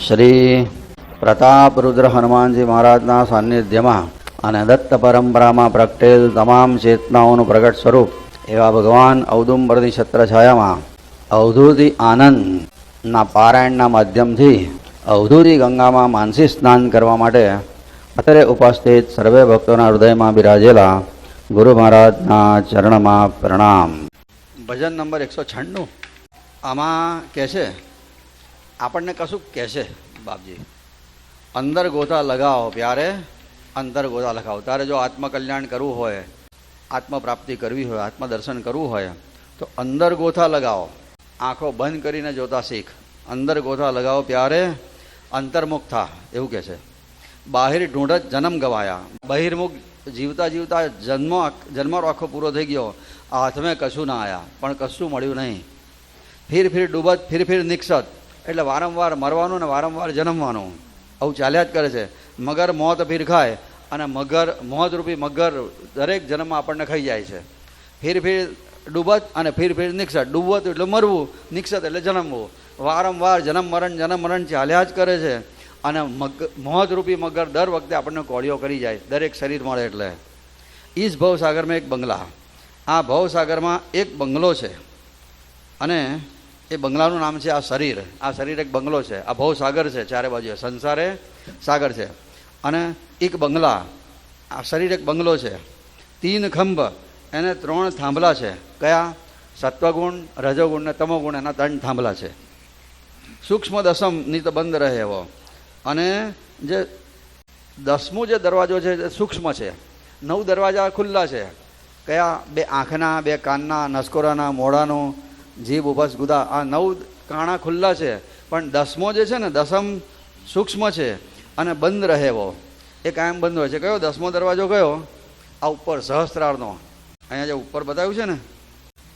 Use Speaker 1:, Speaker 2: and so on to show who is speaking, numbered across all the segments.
Speaker 1: શ્રી પ્રતાપરુદ્ર હનુમાનજી મહારાજના સાનિધ્યમાં અને દત્ત પરંપરામાં પ્રગટેલ તમામ ચેતનાઓનું પ્રગટ સ્વરૂપ એવા ભગવાન ઔદુંબરની છત્રછાયામાં અવધૂતિ આનંદના પારાયણના માધ્યમથી અવધૂતિ ગંગામાં માનસી સ્નાન કરવા માટે અત્યારે ઉપસ્થિત સર્વે ભક્તોના હૃદયમાં બિરાજેલા ગુરુ મહારાજના ચરણમાં પ્રણામ. ભજન નંબર 196 આમાં કહે છે, આપણને કશું કહે છે બાપજી, અંદર ગોતા લગાવો પ્યારે અંતર ગોતા લગાવો. તારે જો આત્મકલ્યાણ કરવું હોય, આત્મપ્રાપ્તિ કરવી હોય, આત્મદર્શન કરવું હોય તો અંદર ગોથા લગાવો. આંખો બંધ કરીને જોતા શીખ. અંદર ગોથા લગાવો પ્યારે અંતર્મુખ થા, એવું કહે છે. બાહિર ઢૂંઢ જન્મ ગવાયા. બહિર્મુખ જીવતા જીવતા જન્મારો આખો પૂરો થઈ ગયો, હાથમાં કશું ના આવ્યા, પણ કશું મળ્યું નહીં. ફીર ફીર ડૂબત ફીર ફીર નિક્ષત, એટલે વારંવાર મરવાનું ને વારંવાર જન્મવાનું, આવું ચાલ્યા જ કરે છે. મગર મોત ફીર ખાય, અને મોહરૂપી મગર દરેક જન્મમાં આપણને ખાઈ જાય છે. ફીર ફીર ડૂબત અને ફીર ફીર નિક્ષત. ડૂબત એટલે મરવું, નિક્ષત એટલે જન્મવું. વારંવાર જન્મ મરણ ચાલ્યા જ કરે છે. અને મોહરૂપી મગર દર વખતે આપણને કોળીઓ કરી જાય, દરેક શરીર મળે એટલે. ઈસ ભવસાગરમાં એક બંગલા. આ ભવસાગરમાં એક બંગલો છે, અને એ બંગલાનું નામ છે આ શરીર. આ શરીર એક બંગલો છે. આ ભવસાગર છે, ચારે બાજુ સંસારે સાગર છે. અને એક બંગલા, આ શરીર એક બંગલો છે. 3 ખંભ, એને 3 થાંભલા છે. કયા? સત્વગુણ, રજોગુણ ને તમોગુણ, એના 3 થાંભલા છે. સૂક્ષ્મ દસમ નીત બંધ રહે એવો. અને જે 10મો જે દરવાજો છે એ સૂક્ષ્મ છે. 9 દરવાજા ખુલ્લા છે. કયા? 2 આંખના, 2 કાનના, નસકોરાના, મોઢાનું, જીભ, ઉભસ, ગુદા, આ 9 કાણા ખુલ્લા છે. પણ 10મો જે છે ને, દસમ સૂક્ષ્મ છે અને બંધ રહે એવો. એ કાયમ બંધ હોય છે. કયો 10મો દરવાજો કયો? આ ઉપર સહસ્ત્રારનો, અહીંયા જે ઉપર બતાવ્યું છે ને,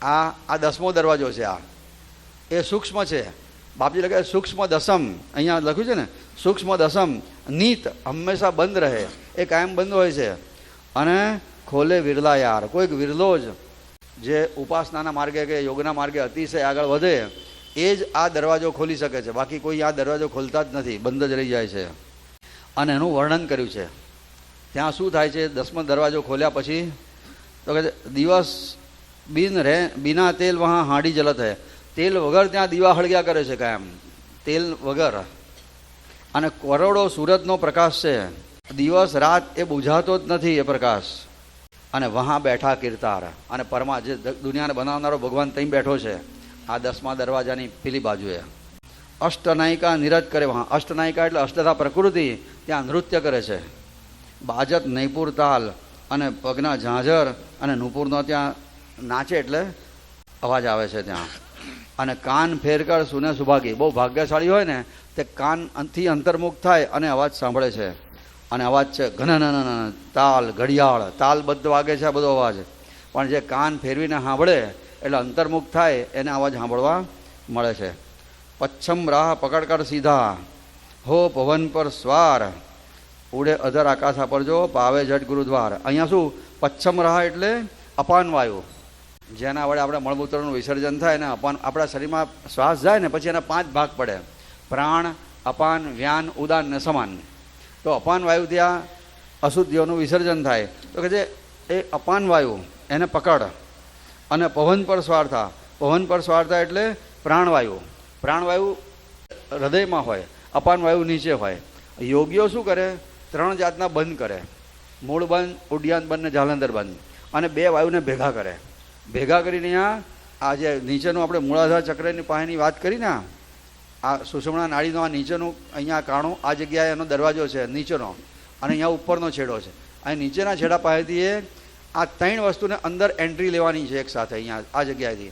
Speaker 1: આ 10મો દરવાજો છે. આ એ સૂક્ષ્મ છે. બાપજી લખે સૂક્ષ્મ દસમ, અહીંયા લખ્યું છે ને, સૂક્ષ્મ દસમ નીત, હંમેશા બંધ રહે, એ કાયમ બંધ હોય છે. અને ખોલે વિરલા યાર, કોઈક વિરલો જ જે ઉપાસનાના માર્ગે કે યોગના માર્ગે અતિશય આગળ વધે એ જ આ દરવાજો ખોલી શકે છે. બાકી કોઈ આ દરવાજો ખોલતા જ નથી, બંધ જ રહી જાય છે. અને એનું વર્ણન કર્યું છે. ત્યાં શું થાય છે 10મો દરવાજો ખોલ્યા પછી? તો કે દિવસ બિના તેલ વહાં હાંડી જલત હૈ. તેલ વગર ત્યાં દીવા હળગ્યા કરે છે, કાયમ તેલ વગર. અને કરોડો સૂરજનો પ્રકાશ છે, દિવસ રાત એ બુઝાતો જ નથી એ પ્રકાશ. અને વહાં બેઠા કીર્તાર, અને પરમા જે દુનિયાને બનાવનારો ભગવાન ત્યાં બેઠો છે આ 10મા દરવાજાની પેલી બાજુએ. અષ્ટનાયિકા નિરજ કરે વહાં. અષ્ટનાયિકા એટલે અષ્ટધા પ્રકૃતિ ત્યાં નૃત્ય કરે છે. બાજત નૈપુર તાલ, અને પગના ઝાંઝર અને નુપુરનો ત્યાં નાચે એટલે અવાજ આવે છે ત્યાં. અને કાન ફેરકર સુને સુભાગી, બહુ ભાગ્યશાળી હોય ને તે કાનથી અંતર્મુખ થાય અને અવાજ સાંભળે છે. અને અવાજ છે ઘન તાલ, ઘડિયાળ, તાલબદ્ધ વાગે છે આ બધો અવાજ. પણ જે કાન ફેરવીને સાંભળે એટલે અંતર્મુખ થાય એને અવાજ સાંભળવા મળે છે. પચ્છમ રાહ પકડકર સીધા, હો પવન પર સ્વાર, ઉડે અધર આકાશા પર જો, પાવે જટ ગુરુદ્વાર. અહીંયા શું? પચ્છમ રાહ એટલે અપાન વાયુ, જેના વડે આપણે મળમૂત્રનું વિસર્જન થાય ને આપણા શરીરમાં શ્વાસ જાય ને પછી એના 5 ભાગ પડે: પ્રાણ, અપાન, વ્યાન, ઉદાન ને સમાન. તો અપાન વાયુ ત્યાં અશુદ્ધિઓનું વિસર્જન થાય. તો કે જે એ અપાન વાયુ એને પકડ, અને પવન પર સ્વાર થા. પવન પર સ્વાર થાય એટલે પ્રાણવાયુ. પ્રાણવાયુ હૃદયમાં હોય, અપાન વાયુ નીચે હોય. યોગીઓ શું કરે? 3 જાતના બંધ કરે: મૂળ બંધ, ઉડ્યાન બંધ ને જાલંધર બંધ. અને 2 વાયુને ભેગા કરે. ભેગા કરીને અહીંયા આ જે નીચેનું આપણે મૂળાધાર ચક્રની પાસેની વાત કરી ને, આ સુષુમ્ના નાડીનો આ નીચેનું અહીંયા કાણું, આ જગ્યાએ એનો દરવાજો છે નીચેનો, અને અહીંયા ઉપરનો છેડો છે. અહીં નીચેના છેડા પાસેથી એ આ 3 વસ્તુને અંદર એન્ટ્રી લેવાની છે એક સાથે. અહીંયા આ જગ્યાએથી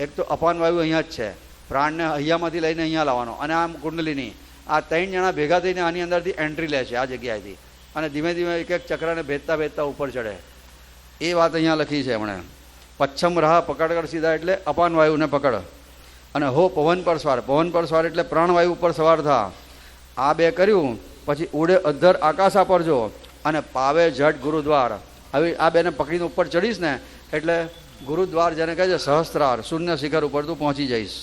Speaker 1: એક તો અપાન વાયુ અહીંયા જ છે, પ્રાણને અહીંયામાંથી લઈને અહીંયા લાવવાનો, અને આમ કુંડલીની આ 3 જણા ભેગા થઈને આની અંદરથી એન્ટ્રી લે છે આ જગ્યાએથી. અને ધીમે ધીમે એક એક ચક્રને ભેદતા ઉપર ચડે. એ વાત અહીંયા લખી છે એમણે. પચ્છમ રાહ પકડ કર સીધા એટલે અપાન વાયુને પકડ. અને હો પવન પર સ્વાર. પવન પર સ્વાર એટલે પ્રાણવાયુ ઉપર સવાર થા. આ 2 કર્યું પછી ઉડે અધર આકાશા પર જો, અને પાવે જટ ગુરુદ્વાર. હવે આ 2ને પકડીને ઉપર ચડીશ ને એટલે ગુરુદ્વાર જેને કહે છે સહસ્ત્રાર, શૂન્ય શિખર ઉપર તું પહોંચી જઈશ.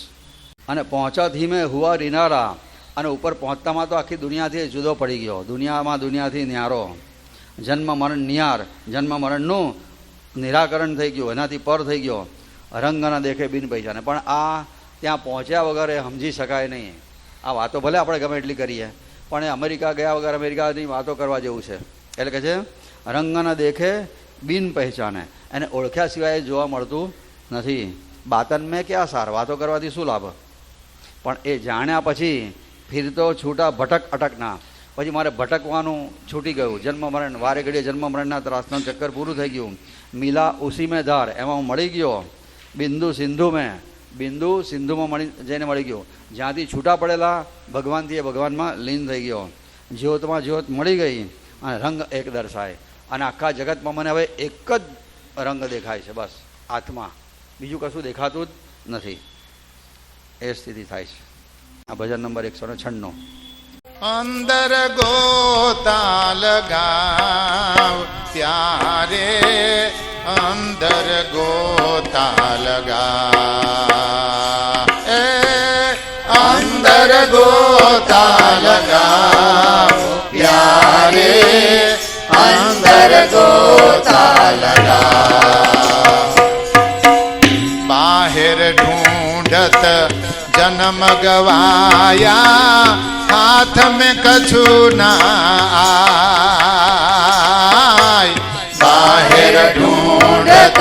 Speaker 1: અને પહોંચા ધીમે હુઆ રિનારા, અને ઉપર પહોંચતામાં તો આખી દુનિયાથી જુદો પડી ગયો, દુનિયાથી ન્યારો, જન્મ મરણ નિયાર, જન્મ મરણનું નિરાકરણ થઈ ગયું, એનાથી પર થઈ ગયો, રંગ ન દેખે બિન પૈસાને. પણ આ ત્યાં પહોંચ્યા વગર એ સમજી શકાય નહીં. આ વાતો ભલે આપણે ગમે એટલી કરીએ, પણ એ અમેરિકા ગયા વગર અમેરિકાની વાતો કરવા જેવું છે. એટલે કે છે રંગ ન દેખે બિન પહેચાને, એને ઓળખ્યા સિવાય જોવા મળતું નથી. બાતન મેં ક્યાં સાર, વાતો કરવાથી શું લાભ? પણ એ જાણ્યા પછી ફિર તો છૂટા ભટક અટકના. પછી મારે ભટકવાનું છૂટી ગયું. જન્મ મરણ, વારે ઘડીએ જન્મ મરણના ત્રાસનું ચક્કર પૂરું થઈ ગયું. મિલા ઉસી મેં ધાર, એમાં હું મળી ગયો. બિંદુ સિંધુ મેં, બિંદુ સિંધુમાં જઈને મળી ગયો. જ્યાંથી છૂટા પડેલા ભગવાનથી એ ભગવાનમાં લીન થઈ ગયો. જ્યોતમાં જ્યોત મળી ગઈ અને રંગ એક દર્શાય. અને આખા જગતમાં મને હવે એક જ રંગ દેખાય છે, બસ આત્મા, બીજું કશું દેખાતું જ નથી. એ સ્થિતિ થાય છે. આ ભજન નંબર 196.
Speaker 2: અંદર ગોતા લગાવ ત્યારે અંદર ગોતા લગાવ, અંદર ગોતા લગાવ ત્યારે અંદર ગોતા લગાવ. બાહેર ઢૂંઢત जन्म गवाया, हाथ में कछु ना आय. बाहर ढूंढत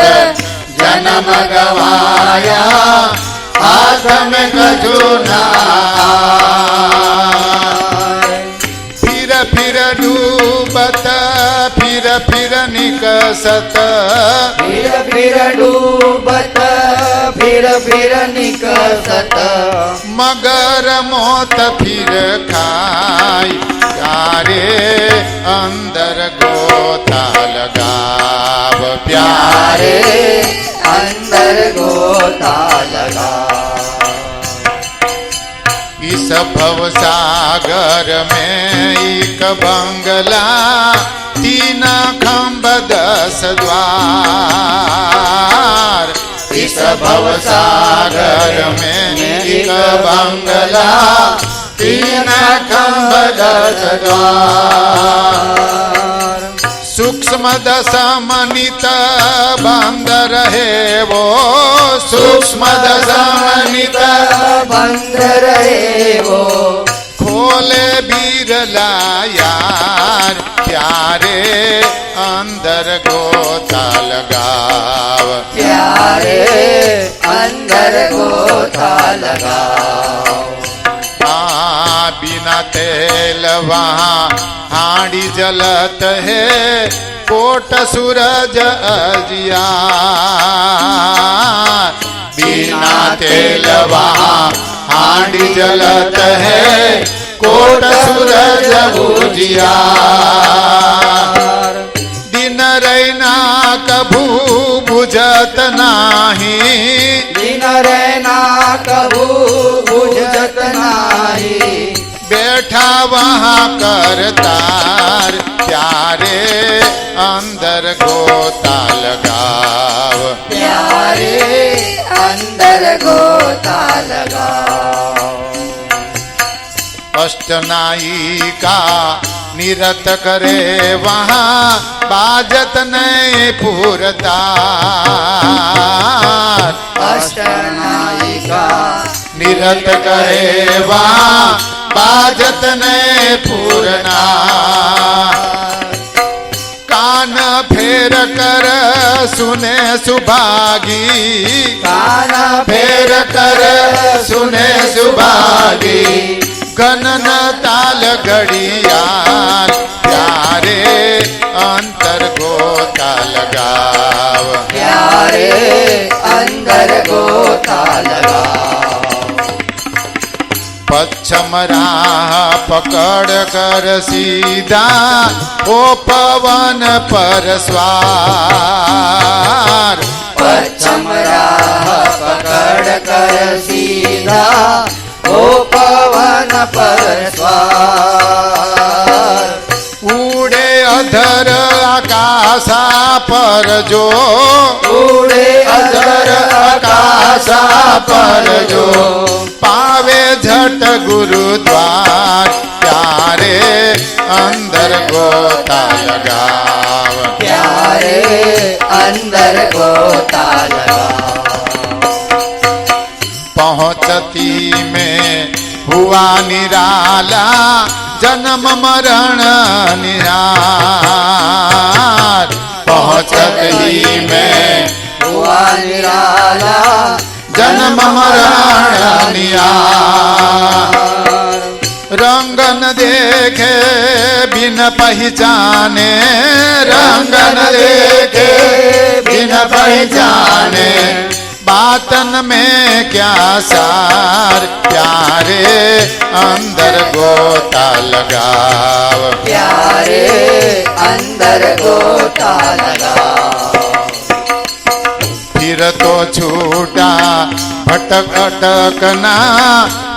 Speaker 2: जन्म गवाया, हाथ में कछु ना आय. फिर फिर डूबत फिर फिर निकसत,
Speaker 3: फिर फिर डूबत फिर फिर निकसत.
Speaker 2: मगर मोत फिर खाय, प्यारे अंदर गोता लगाव, प्यारे
Speaker 3: अंदर गोता लगाव.
Speaker 2: इस भव सागर में एक बंगला, 3 खंभ 10 द्वार. इस भव सागर में एक बंगला, 3 खंभ 10 द्वार. सूक्ष्म दशमनित बंद रहे वो, सूक्ष्म दशमनित
Speaker 3: बंद रहे वो.
Speaker 2: खोले बिरला यार, प्यारे अंदर गोता लगाव,
Speaker 3: प्यारे अंदर गोता लगाव.
Speaker 2: बिना तेल वहाँ हांडी जलत है, कोट सूरज अजियार. बिना तेल वहाँ हांडी जलत है, कोट सूरज उजियार. दिन रैना कभू बुझत नाही,
Speaker 3: दिन रैना कभू बुझत नाही.
Speaker 2: बैठा वहाँ करतार, प्यारे अंदर गोता लगाव,
Speaker 3: प्यारे अंदर गोता लगाव.
Speaker 2: अष्टनायिका निरत करे वहाँ, बाजत नहीं पुरतार.
Speaker 3: अष्टनायिका
Speaker 2: निरत करे वहाँ, बाजत नहीं पूरना. कान फेर कर सुने सुभागी,
Speaker 3: कान
Speaker 2: फेर कर सुने सुभागी. गणन ताल घड़ियाल, प्यारे अंतर गोता लगाव,
Speaker 3: प्यारे अंदर गोता लगाव.
Speaker 2: पश्चिम राह पकड़ कर सीधा, ओ पवन पर स्वार.
Speaker 3: पश्चिम राह पकड़ कर सीधा, ओ पवन पर स्वार.
Speaker 2: उड़े अधर आकाशा પર જો
Speaker 3: ઉડે
Speaker 2: અધર આકાશા પર જો પાવે ઝટ ગુરુદ્વાર ત્યારે અંદર ગોતા લગાવ
Speaker 3: प्यारे अंदर गोता लगा
Speaker 2: पहुँचती में हुआ निराला जन्म मरण निहार पहुँचती में
Speaker 3: हुआ निराला
Speaker 2: जन्म मरण निहार रंग न देखे बिन पहचाने रंग न देखे बिन पहचाने बातन में क्या सार प्यारे अंदर गोता लगाव
Speaker 3: प्यारे अंदर गोता लगा
Speaker 2: फिर तो छूटा भटक अटकना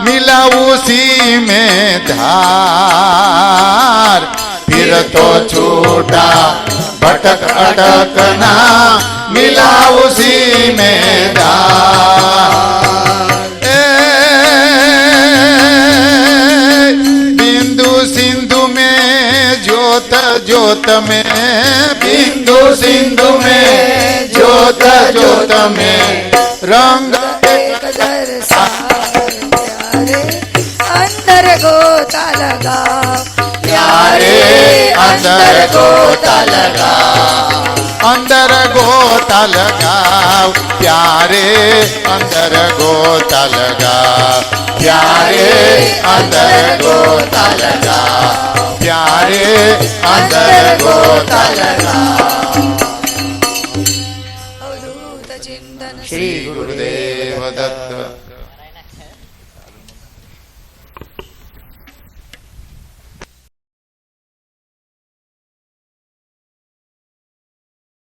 Speaker 2: मिला उसी में धार फिर तो छूटा भटक अटकना मिला उसी में धार ए, बिंदु सिंधु में ज्योत ज्योत में बिंदु सिंधु में ज्योत ज्योत में रंग
Speaker 4: एक दरसार प्यारे अंदर गोता लगा
Speaker 2: प्यारे अंदर गोता लगा अंदर गोता लगाओ प्यारे अंदर गोता लगा प्यारे अंदर गोता लगा प्यारे अंदर गोता लगा
Speaker 4: अवधूत चिंतन
Speaker 3: श्री गुरुदेव